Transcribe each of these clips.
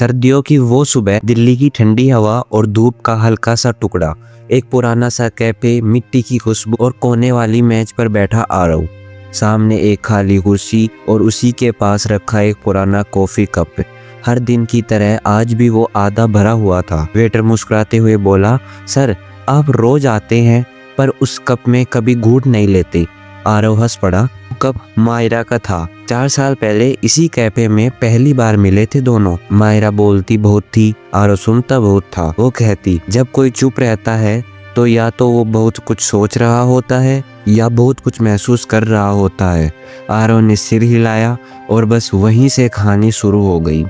सर्दियों की वो सुबह, दिल्ली की ठंडी हवा और धूप का हल्का सा टुकड़ा, एक पुराना सा कैफे, मिट्टी की खुशबू और कोने वाली मेज पर बैठा आरव। सामने एक खाली कुर्सी और उसी के पास रखा एक पुराना कॉफी कप। हर दिन की तरह आज भी वो आधा भरा हुआ था। वेटर मुस्कुराते हुए बोला, सर आप रोज आते हैं पर उस कप में कभी घूंट नहीं लेते। आरव हंस पड़ा। कप मायरा का था। 4 साल पहले इसी कैफे में पहली बार मिले थे दोनों। मायरा बोलती बहुत थी, आरव सुनता बहुत था। वो कहती, जब कोई चुप रहता है तो या तो वो बहुत कुछ सोच रहा होता है या बहुत कुछ महसूस कर रहा होता है। आरव ने सिर हिलाया और बस वहीं से कहानी शुरू हो गई।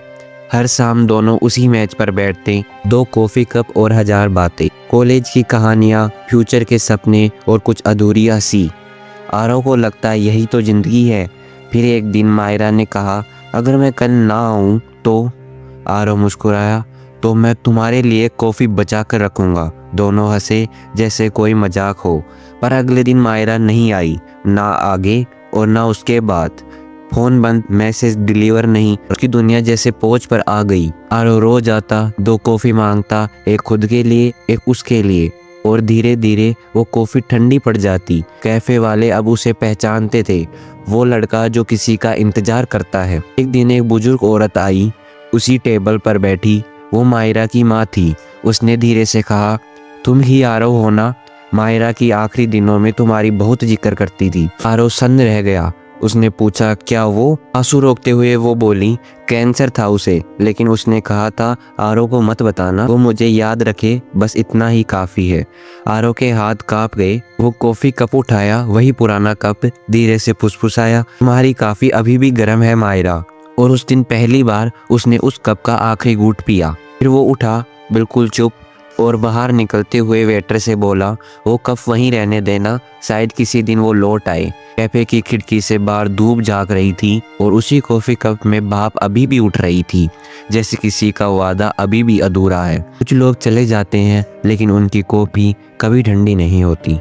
हर शाम दोनों उसी मैच पर बैठते, 2 कॉफी कप और 1000 बातें, कॉलेज की कहानियाँ, फ्यूचर के सपने और कुछ अधूरी हंसी। आरव को लगता यही तो जिंदगी है। फिर एक दिन मायरा ने कहा, अगर मैं कल ना आऊँ तो? आरव मुस्कुराया, तो मैं तुम्हारे लिए कॉफ़ी बचा कर रखूँगा। दोनों हंसे जैसे कोई मजाक हो। पर अगले दिन मायरा नहीं आई, ना आगे और ना उसके बाद। फ़ोन बंद, मैसेज डिलीवर नहीं। उसकी दुनिया जैसे पोच पर आ गई। आरव रोज आता, 2 कॉफ़ी मांगता, एक खुद के लिए, एक उसके लिए। और धीरे धीरे वो कॉफ़ी ठंडी पड़ जाती। कैफ़े वाले अब उसे पहचानते थे, वो लड़का जो किसी का इंतज़ार करता है। एक दिन एक बुजुर्ग औरत आई, उसी टेबल पर बैठी। वो मायरा की माँ थी। उसने धीरे से कहा, तुम ही आरव हो ना? मायरा की आखिरी दिनों में तुम्हारी बहुत जिक्र करती थी। आरव सन्न रह गया। उसने पूछा, क्या वो? आंसू रोकते हुए वो बोली, कैंसर था उसे, लेकिन उसने कहा था आरव को मत बताना, वो मुझे याद रखे, बस इतना ही काफ़ी है। आरव के हाथ कांप गए। वो कॉफ़ी कप उठाया, वही पुराना कप, धीरे से फुसफुसाया, तुम्हारी कॉफ़ी अभी भी गर्म है मायरा। और उस दिन पहली बार उसने उस कप का आखिरी घूंट पिया। फिर वो उठा, बिल्कुल चुप, और बाहर निकलते हुए वेटर से बोला, वो कप वहीं रहने देना, शायद किसी दिन वो लौट आए। कैफे की खिड़की से बाहर धूप झांक रही थी और उसी कॉफी कप में भाप अभी भी उठ रही थी, जैसे किसी का वादा अभी भी अधूरा है। कुछ लोग चले जाते हैं लेकिन उनकी कॉफी कभी ठंडी नहीं होती।